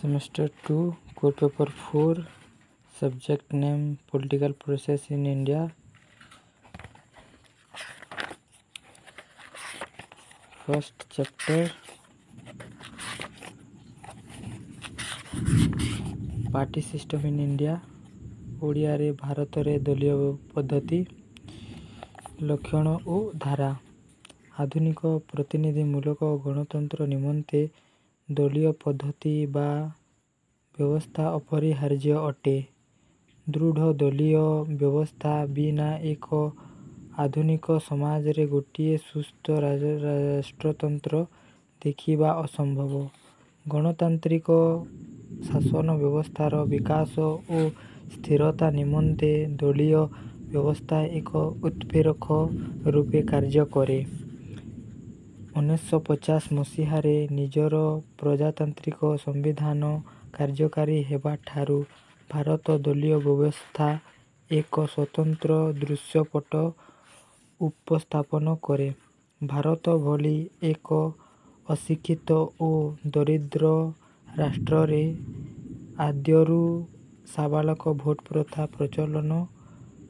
Semester 2, Core Paper 4, Subject name Political Process in India. First chapter, Party System in India. ଓଡ଼ିଆରେ ଭାରତରେ ଦଳୀୟ ପଦ୍ଧତି, ଲକ୍ଷଣ ଓ ଧାରା। ଆଧୁନିକ ପ୍ରତିନିଧିମୂଳକ ଗଣତନ୍ତ୍ର ନିମନ୍ତେ ଦଳୀୟ ପଦ୍ଧତି ବା ବ୍ୟବସ୍ଥା ଅପରିହାର୍ଯ୍ୟ ଅଟେ। ଦୃଢ଼ ଦଳୀୟ ବ୍ୟବସ୍ଥା ବିନା ଏକ ଆଧୁନିକ ସମାଜରେ ଗୋଟିଏ ସୁସ୍ଥ ରାଷ୍ଟ୍ରତନ୍ତ୍ର ଦେଖିବା ଅସମ୍ଭବ। ଗଣତାନ୍ତ୍ରିକ ଶାସନ ବ୍ୟବସ୍ଥାର ବିକାଶ ଓ ସ୍ଥିରତା ନିମନ୍ତେ ଦଳୀୟ ବ୍ୟବସ୍ଥା ଏକ ଉତ୍ପ୍ରେରକ ରୂପେ କାର୍ଯ୍ୟ କରେ। 1950 ମସିହାରେ ନିଜର ପ୍ରଜାତାନ୍ତ୍ରିକ ସମ୍ବିଧାନ କାର୍ଯ୍ୟକାରୀ ହେବା ଠାରୁ ଭାରତ ଦଳୀୟ ବ୍ୟବସ୍ଥା ଏକ ସ୍ୱତନ୍ତ୍ର ଦୃଶ୍ୟପଟ ଉପସ୍ଥାପନ କରେ। ଭାରତ ଭଳି ଏକ ଅଶିକ୍ଷିତ ଓ ଦରିଦ୍ର ରାଷ୍ଟ୍ରରେ ଆଦ୍ୟରୁ ସାବାଲକ ଭୋଟ ପ୍ରଥା ପ୍ରଚଳନ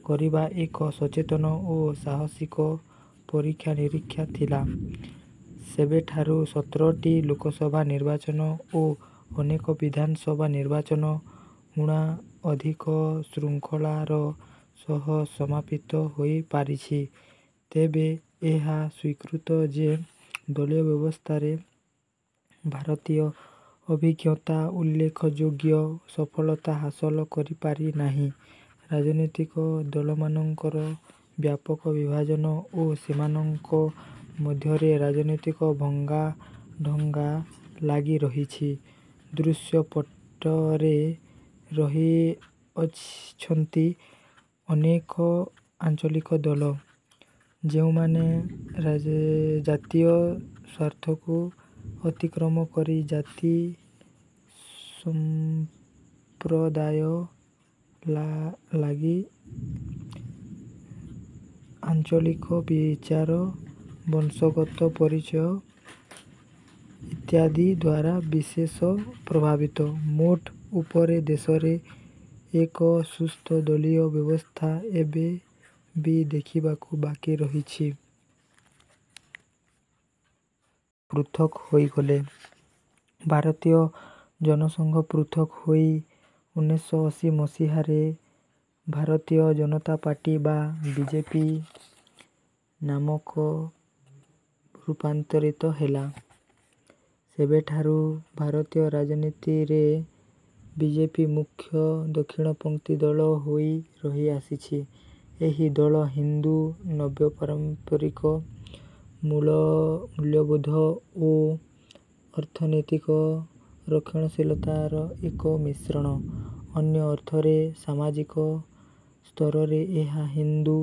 କରିବା ଏକ ସଚେତନ ଓ ସାହସିକ ପରୀକ୍ଷା ନିରୀକ୍ଷା ଥିଲା। ସେବେଠାରୁ 17ଟି ଲୋକସଭା ନିର୍ବାଚନ ଓ ଅନେକ ବିଧାନସଭା ନିର୍ବାଚନ ଊଣା ଅଧିକ ଶୃଙ୍ଖଳାର ସହ ସମାପିତ ହୋଇପାରିଛି। ତେବେ ଏହା ସ୍ୱୀକୃତ ଯେ ଦଳୀୟ ବ୍ୟବସ୍ଥାରେ ଭାରତୀୟ ଅଭିଜ୍ଞତା ଉଲ୍ଲେଖଯୋଗ୍ୟ ସଫଳତା ହାସଲ କରିପାରି ନାହିଁ। ରାଜନୈତିକ ଦଳମାନଙ୍କର ବ୍ୟାପକ ବିଭାଜନ ଓ ସେମାନଙ୍କ ମଧ୍ୟରେ ରାଜନୈତିକ ଭଙ୍ଗାଢଙ୍ଗା ଲାଗି ରହିଛି। ଦୃଶ୍ୟପଟରେ ରହିଅଛନ୍ତି ଅନେକ ଆଞ୍ଚଳିକ ଦଳ, ଯେଉଁମାନେ ଜାତୀୟ ସ୍ୱାର୍ଥକୁ ଅତିକ୍ରମ କରି ଜାତି ସମ୍ପ୍ରଦାୟ ଲାଗି ଆଞ୍ଚଳିକ ବିଚାର, ବଂଶଗତ ପରିଚୟ ଇତ୍ୟାଦି ଦ୍ୱାରା ବିଶେଷ ପ୍ରଭାବିତ। ମୋଟ ଉପରେ ଦେଶରେ ଏକ ସୁସ୍ଥ ଦଳୀୟ ବ୍ୟବସ୍ଥା ଏବେ ବି ଦେଖିବାକୁ ବାକି ରହିଛି। ପୃଥକ ହୋଇଗଲେ। ଭାରତୀୟ ଜନସଂଘ ପୃଥକ ହୋଇ 1980 ମସିହାରେ ଭାରତୀୟ ଜନତା ପାର୍ଟି ବା ବିଜେପି ନାମକ ରୂପାନ୍ତରିତ ହେଲା। ସେବେଠାରୁ ଭାରତୀୟ ରାଜନୀତିରେ ବିଜେପି ମୁଖ୍ୟ ଦକ୍ଷିଣପନ୍ଥୀ ଦଳ ହୋଇ ରହିଆସିଛି। ଏହି ଦଳ ହିନ୍ଦୁ ନବ୍ୟପାରମ୍ପରିକ ମୂଲ୍ୟବୋଧ ଓ ଅର୍ଥନୈତିକ ରକ୍ଷଣଶୀଳତାର ଏକ ମିଶ୍ରଣ। ଅନ୍ୟ ଅର୍ଥରେ ସାମାଜିକ ସ୍ତରରେ ଏହା ହିନ୍ଦୁ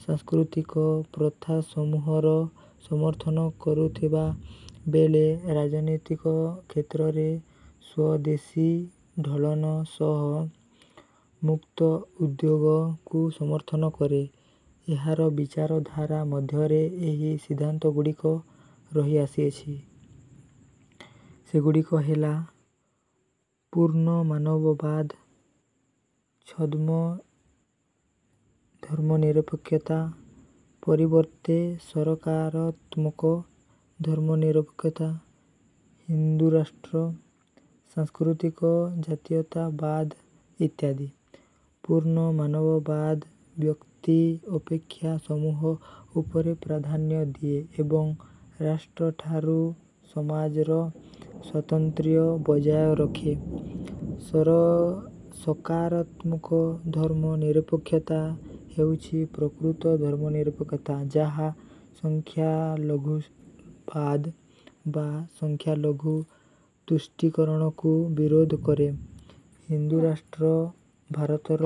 ସାଂସ୍କୃତିକ ପ୍ରଥାସମୂହର ସମର୍ଥନ କରୁଥିବା ବେଳେ ରାଜନୈତିକ କ୍ଷେତ୍ରରେ ସ୍ୱଦେଶୀ ଢଳନ ସହ ମୁକ୍ତ ଉଦ୍ୟୋଗକୁ ସମର୍ଥନ କରେ। ଏହାର ବିଚାରଧାରା ମଧ୍ୟରେ ଏହି ସିଦ୍ଧାନ୍ତଗୁଡ଼ିକ ରହିଆସିଛି। ସେଗୁଡ଼ିକ ହେଲା ପୂର୍ଣ୍ଣ ମାନବବାଦ, ଛଦ୍ମ ଧର୍ମନିରପେକ୍ଷତା ପରିବର୍ତ୍ତେ ସରକାରାତ୍ମକ ଧର୍ମନିରପେକ୍ଷତା, ହିନ୍ଦୁରାଷ୍ଟ୍ର, ସାଂସ୍କୃତିକ ଜାତୀୟତାବାଦ ଇତ୍ୟାଦି। ପୂର୍ଣ୍ଣ ମାନବବାଦ ବ୍ୟକ୍ତି ଅପେକ୍ଷା ସମୂହ ଉପରେ ପ୍ରାଧାନ୍ୟ ଦିଏ ଏବଂ ରାଷ୍ଟ୍ରଠାରୁ ସମାଜର ସ୍ୱାତନ୍ତ୍ର୍ୟ ବଜାୟ ରଖେ। ସକାରାତ୍ମକ ଧର୍ମନିରପେକ୍ଷତା ହେଉଛି ପ୍ରକୃତ ଧର୍ମନିରପେକ୍ଷତା, ଯାହା ସଂଖ୍ୟାଲଘୁବାଦ ବା ସଂଖ୍ୟାଲଘୁ ତୁଷ୍ଟୀକରଣକୁ ବିରୋଧ କରେ। ହିନ୍ଦୁରାଷ୍ଟ୍ର ଭାରତର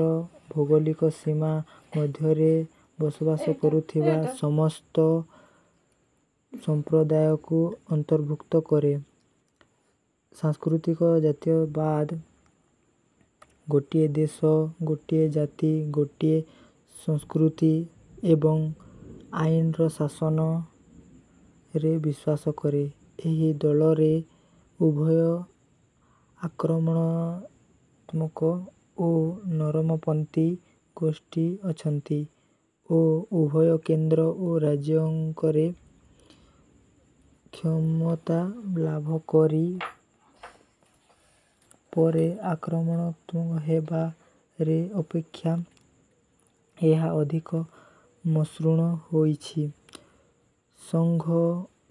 ଭୌଗୋଳିକ ସୀମା ମଧ୍ୟରେ ବସବାସ କରୁଥିବା ସମସ୍ତ ସମ୍ପ୍ରଦାୟକୁ ଅନ୍ତର୍ଭୁକ୍ତ କରେ। ସାଂସ୍କୃତିକ ଜାତୀୟତାବାଦ ଗୋଟିଏ ଦେଶ, ଗୋଟିଏ ଜାତି, ଗୋଟିଏ ସଂସ୍କୃତି ଏବଂ ଆଇନର ଶାସନରେ ବିଶ୍ୱାସ କରେ। ଏହି ଦଳରେ ଉଭୟ ଆକ୍ରମଣାତ୍ମକ ଓ ନରମପନ୍ଥୀ ଗୋଷ୍ଠୀ ଅଛନ୍ତି ଓ ଉଭୟ କେନ୍ଦ୍ର ଓ ରାଜ୍ୟଙ୍କରେ କ୍ଷମତା ଲାଭ କରି ପରେ ଆକ୍ରମଣାତ୍ମକ ହେବାରେ ଅପେକ୍ଷା ଏହା ଅଧିକ ମସୃଣ ହୋଇଛି। ସଂଘ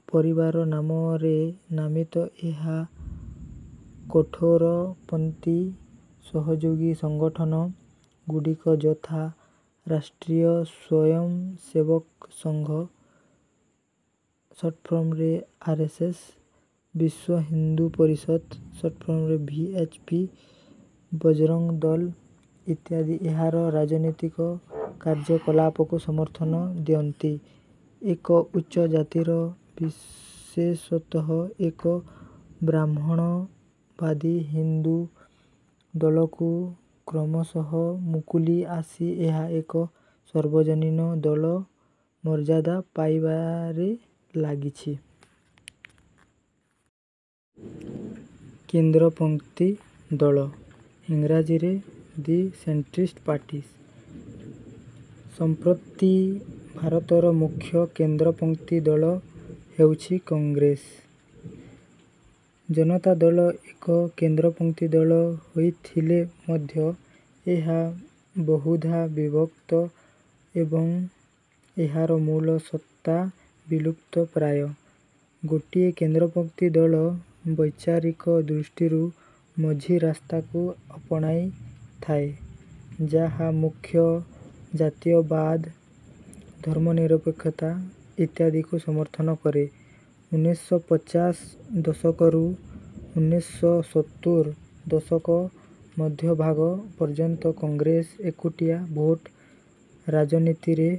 ପରିବାର ନାମରେ ନାମିତ ଏହା କଠୋରପନ୍ଥୀ ସହଯୋଗୀ ସଂଗଠନ ଗୁଡ଼ିକ ଯଥା ରାଷ୍ଟ୍ରୀୟ ସ୍ୱୟଂସେବକ ସଂଘ ସର୍ଟଫର୍ମରେ RSS, ବିଶ୍ୱ ହିନ୍ଦୁ ପରିଷଦ ସର୍ଟଫର୍ମରେ VHP, ବଜରଙ୍ଗ ଦଳ ଇତ୍ୟାଦି ଏହାର ରାଜନୈତିକ କାର୍ଯ୍ୟକଳାପକୁ ସମର୍ଥନ ଦିଅନ୍ତି। ଏକ ଉଚ୍ଚ ଜାତିର ବିଶେଷତଃ ଏକ ବ୍ରାହ୍ମଣବାଦୀ ହିନ୍ଦୁ ଦଳକୁ କ୍ରମଶଃ ମୁକୁଲି ଆସି ଏହା ଏକ ସାର୍ବଜନୀନ ଦଳ ମର୍ଯ୍ୟାଦା ପାଇବାରେ ଲାଗିଛି। କେନ୍ଦ୍ରପନ୍ଥୀ ଦଳ ଇଂରାଜୀରେ ଦି ସେଣ୍ଟ୍ରିଷ୍ଟ ପାର୍ଟିସ୍। ସମ୍ପ୍ରତି ଭାରତର ମୁଖ୍ୟ କେନ୍ଦ୍ରପନ୍ଥୀ ଦଳ ହେଉଛି କଂଗ୍ରେସ। ଜନତା ଦଳ ଏକ କେନ୍ଦ୍ରପନ୍ଥୀ ଦଳ ହୋଇଥିଲେ ମଧ୍ୟ ଏହା ବହୁଧା ବିଭକ୍ତ ଏବଂ ଏହାର ମୂଳ ସତ୍ତା ବିଲୁପ୍ତ ପ୍ରାୟ। ଗୋଟିଏ କେନ୍ଦ୍ରପନ୍ଥୀ ଦଳ ବୈଚାରିକ ଦୃଷ୍ଟିରୁ ମଝି ରାସ୍ତାକୁ ଆପଣାଇଥାଏ, ଯାହା ମୁଖ୍ୟ ଜାତୀୟବାଦ, ଧର୍ମନିରପେକ୍ଷତା ଇତ୍ୟାଦିକୁ ସମର୍ଥନ କରେ। 1950 ଦଶକରୁ 1970 ଦଶକ ମଧ୍ୟଭାଗ ପର୍ଯ୍ୟନ୍ତ କଂଗ୍ରେସ ଏକୁଟିଆ ଭୋଟ ରାଜନୀତିରେ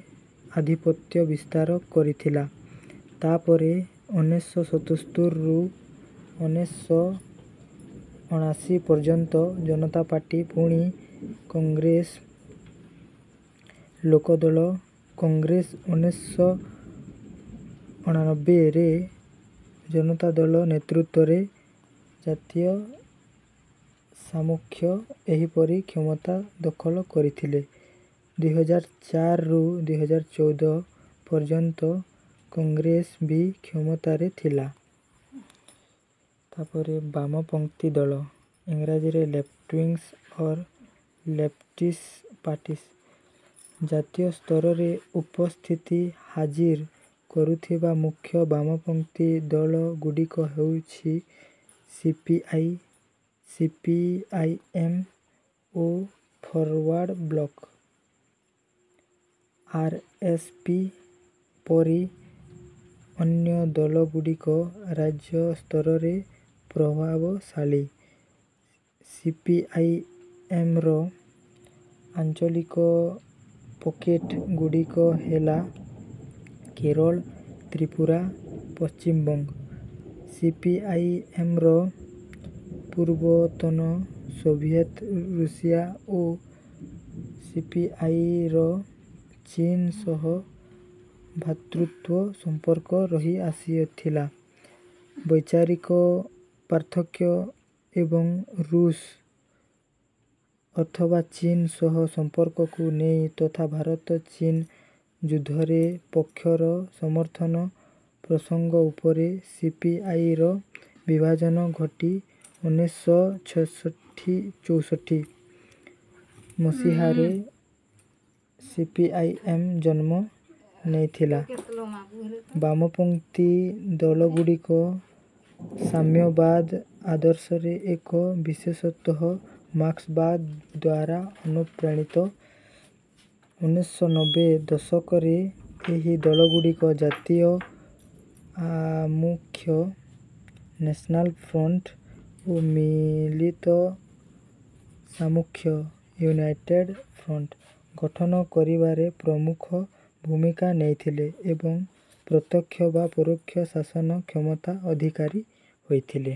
ଆଧିପତ୍ୟ ବିସ୍ତାର କରିଥିଲା। ତାପରେ 1977ରୁ 1979 ପର୍ଯ୍ୟନ୍ତ ଜନତା ପାର୍ଟି, ପୁଣି କଂଗ୍ରେସ, ଲୋକଦଳ କଂଗ୍ରେସ 1989ରେ ଜନତା ଦଳ ନେତୃତ୍ୱରେ ଜାତୀୟ ସାମ୍ମୁଖ୍ୟ ଏହିପରି କ୍ଷମତା ଦଖଲ କରିଥିଲେ। 2004ରୁ 2014 ପର୍ଯ୍ୟନ୍ତ କଂଗ୍ରେସ ବି କ୍ଷମତାରେ ଥିଲା। ତାପରେ ବାମପନ୍ଥୀ ଦଳ ଇଂରାଜୀରେ ଲେଫ୍ଟ ୱିଙ୍ଗସ୍ ଅର୍ ଲେଫ୍ଟିଷ୍ଟ ପାର୍ଟିସ୍। ଜାତୀୟ ସ୍ତରରେ ଉପସ୍ଥିତି ହାଜିର କରୁଥିବା ମୁଖ୍ୟ ବାମପନ୍ଥୀ ଦଳ ଗୁଡ଼ିକ ହେଉଛି CPI, CPIM ଓ ଫରୱାର୍ଡ ବ୍ଲକ। RSP ପରି ଅନ୍ୟ ଦଳଗୁଡ଼ିକ ରାଜ୍ୟ ସ୍ତରରେ ପ୍ରଭାବଶାଳୀ। CPIMର ଆଞ୍ଚଳିକ ପକେଟ ଗୁଡ଼ିକ ହେଲା କେରଳ, ତ୍ରିପୁରା, ପଶ୍ଚିମବଙ୍ଗ। CPIMର ପୂର୍ବତନ ସୋଭିଏତ ରୁଷିଆ ଓ CPIର ଚୀନ ସହ ଭ୍ରାତୃତ୍ୱ ସମ୍ପର୍କ ରହି ଆସିଥିଲା। ବୈଚାରିକ ପାର୍ଥକ୍ୟ ଏବଂ ରୁଷ ଅଥବା ଚୀନ ସହ ସମ୍ପର୍କକୁ ନେଇ ତଥା ଭାରତ-ଚୀନ ଯୁଦ୍ଧରେ ପକ୍ଷର ସମର୍ଥନ ପ୍ରସଙ୍ଗ ଉପରେ CPIର ବିଭାଜନ ଘଟି 1964 ମସିହାରେ CPIM ଜନ୍ମ ନେଇଥିଲା। ବାମପନ୍ଥୀ ଦଳଗୁଡ଼ିକ ସାମ୍ୟବାଦ ଆଦର୍ଶରେ ଏକ ବିଶେଷତଃ ମାର୍କ୍ସବାଦ ଦ୍ୱାରା ଅନୁପ୍ରାଣିତ। 1990 ଦଶକରେ ଏହି ଦଳଗୁଡ଼ିକ ଜାତୀୟ ଆମୁଖ୍ୟ ନ୍ୟାସନାଲ ଫ୍ରଣ୍ଟ ଓ ମିଳିତ ସାମ୍ମୁଖ୍ୟ ୟୁନାଇଟେଡ୍ ଫ୍ରଣ୍ଟ ଗଠନ କରିବାରେ ପ୍ରମୁଖ ଭୂମିକା ନେଇଥିଲେ ଏବଂ ପ୍ରତ୍ୟକ୍ଷ ବା ପରୋକ୍ଷ ଶାସନ କ୍ଷମତା ଅଧିକାରୀ ହୋଇଥିଲେ।